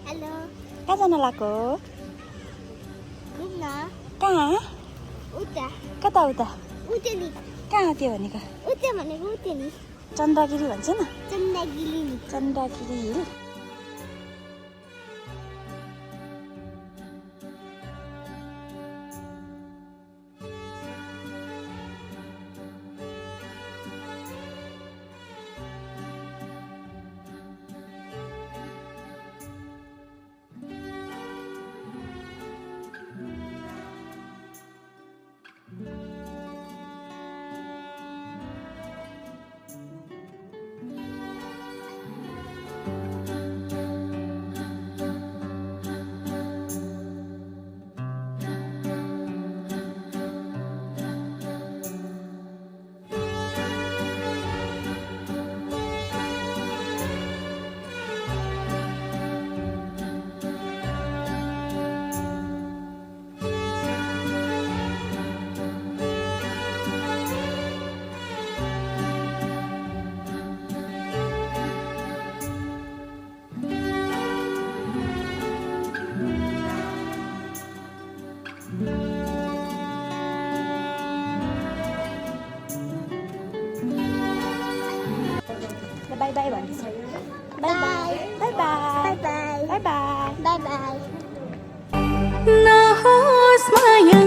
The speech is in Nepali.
हेलो कहाँ जान लाग्यो घुम्न कहाँ उता कता उता उता नि कहाँ त्यो भनेको उता भनेको उता नि चन्द्रगिरी भन्छ न चन्दागिरी नि चन्द्रगिरी हिल बाई बाई भन्दैछ by by by by by by by by नहोस् माया